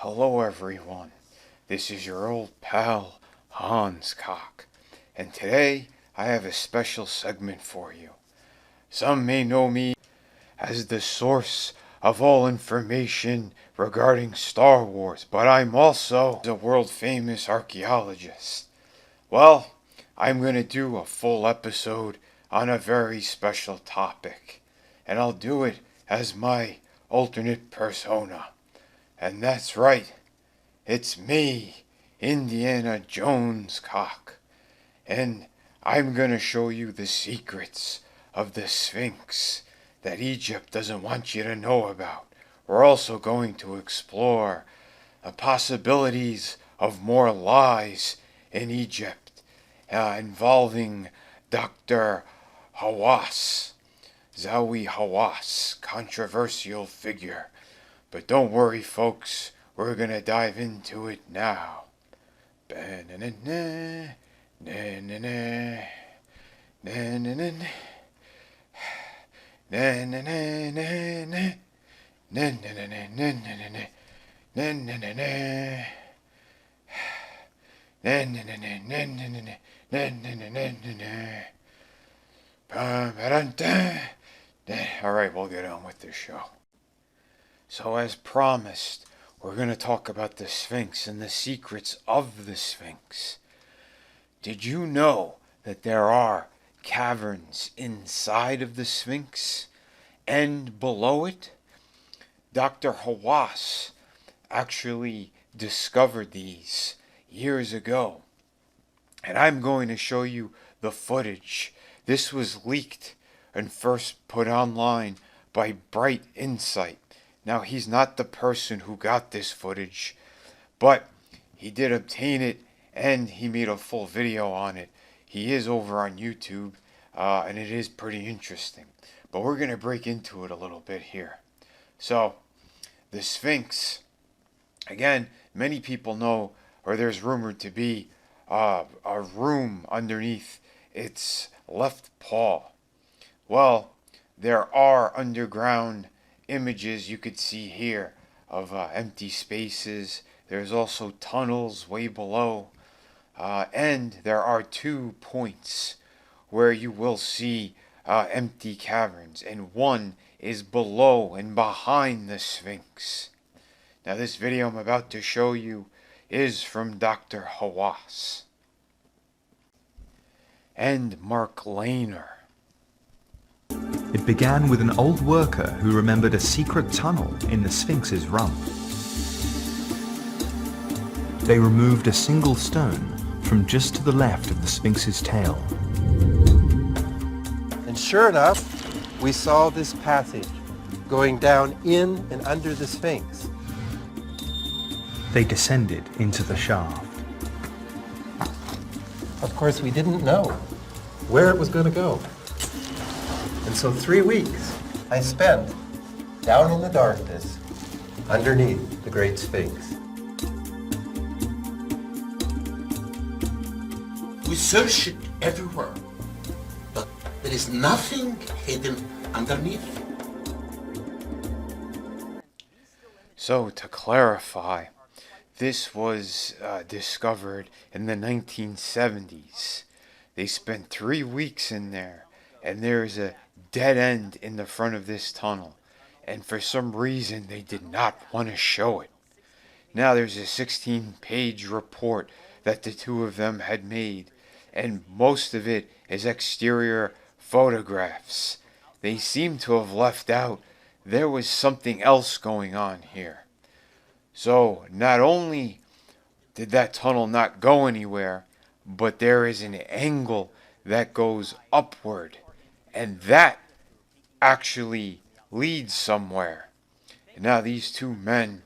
Hello everyone, this is your old pal HANSCOCK, and today I have a special segment for you. Some may know me as the source of all information regarding Star Wars, but I'm also a world famous archaeologist. Well, I'm going to do a full episode on a very special topic, and I'll do it as my alternate persona. And that's right, it's me, Indiana Jonescock, and I'm gonna show you the secrets of the Sphinx that Egypt doesn't want you to know about. We're also going to explore the possibilities of more lies in Egypt involving Dr. Hawass, Zawi Hawass, controversial figure. But don't worry, folks, we're gonna dive into it now. Alright, we'll get on with the show. So as promised, we're going to talk about the Sphinx and the secrets of the Sphinx. Did you know that there are caverns inside of the Sphinx and below it? Dr. Hawass actually discovered these years ago. And I'm going to show you the footage. This was leaked and first put online by Bright Insight. Now, he's not the person who got this footage, but he did obtain it, and he made a full video on it. He is over on YouTube, and it is pretty interesting. But we're going to break into it a little bit here. So, the Sphinx, again, many people know, or there's rumored to be, a room underneath its left paw. Well, there are underground images you could see here of empty spaces. There's also tunnels way below, and there are 2 points where you will see empty caverns, and one is below and behind the Sphinx. Now this video I'm about to show you is from Dr. Hawass and Mark Lehner. It began with an old worker who remembered a secret tunnel in the Sphinx's rump. They removed a single stone from just to the left of the Sphinx's tail. And sure enough, we saw this passage going down in and under the Sphinx. They descended into the shaft. Of course, we didn't know where it was going to go. And so 3 weeks I spent down in the darkness underneath the Great Sphinx. We searched it everywhere, but there is nothing hidden underneath. So to clarify, this was discovered in the 1970s. They spent 3 weeks in there, and there's a dead end in the front of this tunnel, and for some reason they did not want to show it. Now there's a 16-page report that the two of them had made, and most of it is exterior photographs. They seem to have left out there was something else going on here. So not only did that tunnel not go anywhere, but there is an angle that goes upward, and that actually leads somewhere. And now these 2 men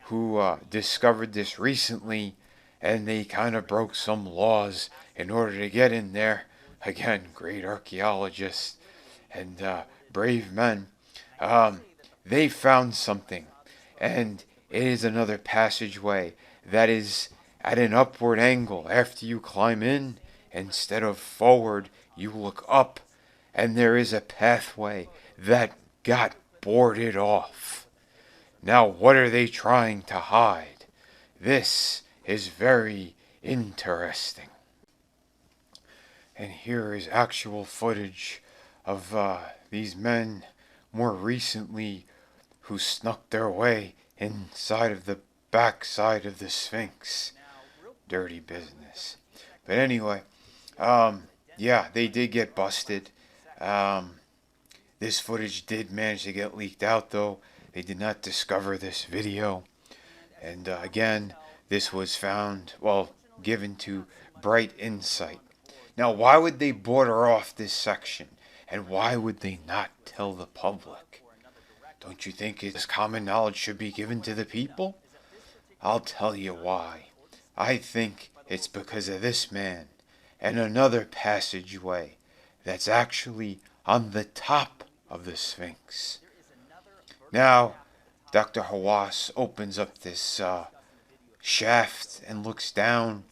who discovered this recently, and they kind of broke some laws in order to get in there. Again, great archaeologists and brave men. They found something, and it is another passageway that is at an upward angle. After you climb in, instead of forward, you look up, and there is a pathway that got boarded off. Now, what are they trying to hide? This is very interesting. And here is actual footage of these men more recently who snuck their way inside of the backside of the Sphinx. Dirty business. But anyway, yeah, they did get busted. This footage did manage to get leaked out, though. They did not discover this video. And again, this was found, well, given to Bright Insight. Now, why would they border off this section? And why would they not tell the public? Don't you think this common knowledge should be given to the people? I'll tell you why. I think it's because of this man and another passageway that's actually on the top of the Sphinx. Now, Dr. Hawass opens up this shaft and looks down,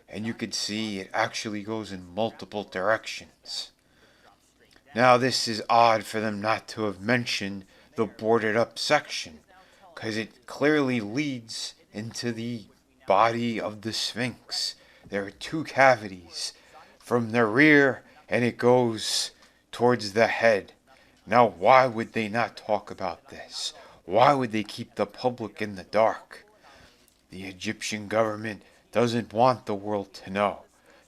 and you can see it actually goes in multiple directions. Now, this is odd for them not to have mentioned the boarded up section, because it clearly leads into the body of the Sphinx. There are two cavities from the rear, and it goes towards the head. Now, why would they not talk about this? Why would they keep the public in the dark? The Egyptian government doesn't want the world to know.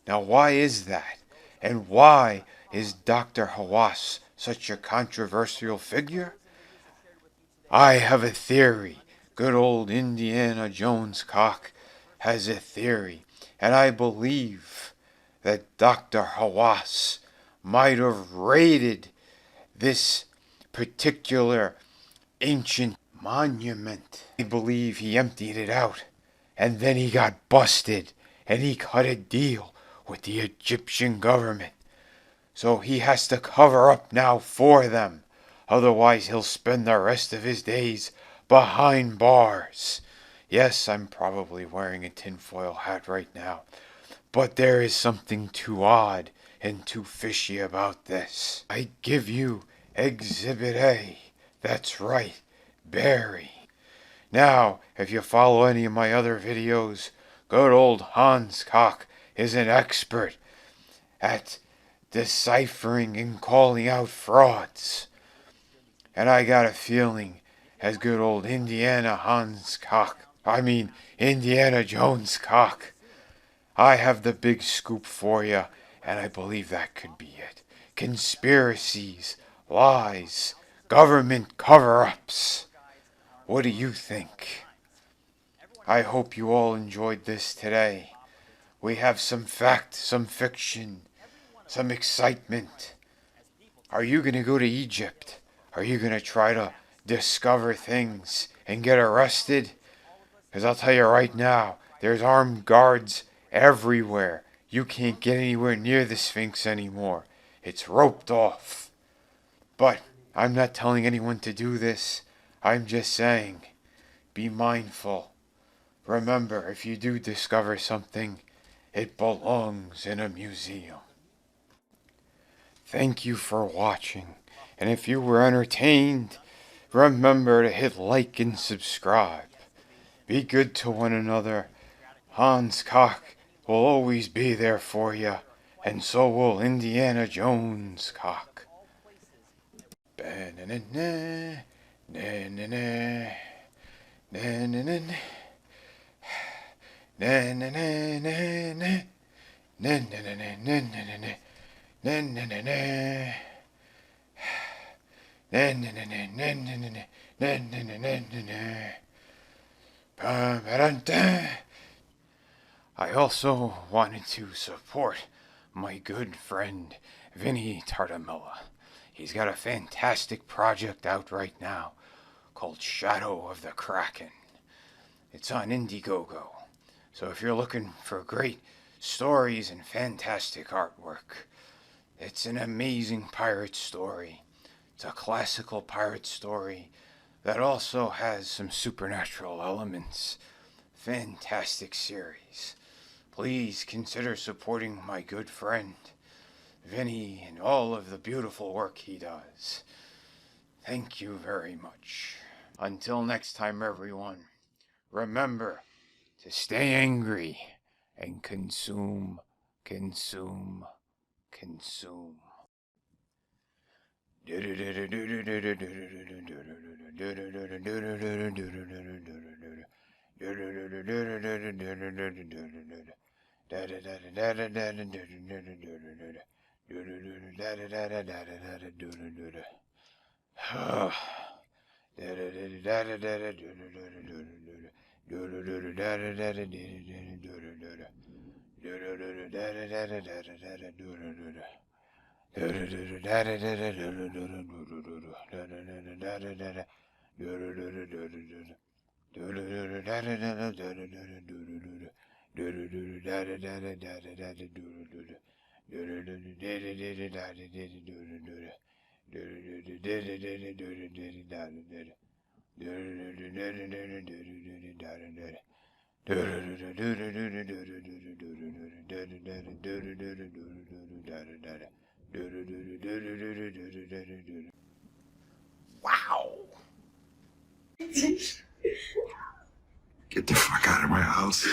Now, why is that? And why is Dr. Hawass such a controversial figure? I have a theory. Good old Indiana Jonescock has a theory. And I believe that Dr. Hawass might have raided this particular ancient monument. I believe he emptied it out, and then he got busted, and he cut a deal with the Egyptian government. So he has to cover up now for them. Otherwise he'll spend the rest of his days behind bars. Yes, I'm probably wearing a tinfoil hat right now, but there is something too odd and too fishy about this. I give you Exhibit A. That's right, Barry. Now, if you follow any of my other videos, good old HANSCOCK is an expert at deciphering and calling out frauds. And I got a feeling, as good old Indiana Jonescock, I have the big scoop for you, and I believe that could be it. Conspiracies, lies, government cover-ups. What do you think? I hope you all enjoyed this today. We have some fact, some fiction, some excitement. Are you going to go to Egypt? Are you going to try to discover things and get arrested? Because I'll tell you right now, there's armed guards everywhere. You can't get anywhere near the Sphinx anymore. It's roped off. But I'm not telling anyone to do this. I'm just saying, be mindful. Remember, if you do discover something, it belongs in a museum. Thank you for watching. And if you were entertained, remember to hit like and subscribe. Be good to one another. HANSCOCK will always be there for you, and so will Indiana Jonescock. I also wanted to support my good friend Vinnieart. He's got a fantastic project out right now called Shadow of the Kraken. It's on Indiegogo. So if you're looking for great stories and fantastic artwork, it's an amazing pirate story. It's a classical pirate story that also has some supernatural elements. Fantastic series. Please consider supporting my good friend Vinny and all of the beautiful work he does. Thank you very much. Until next time, everyone, remember, to stay angry and consume, consume, consume. Wow! Get the fuck out of my house.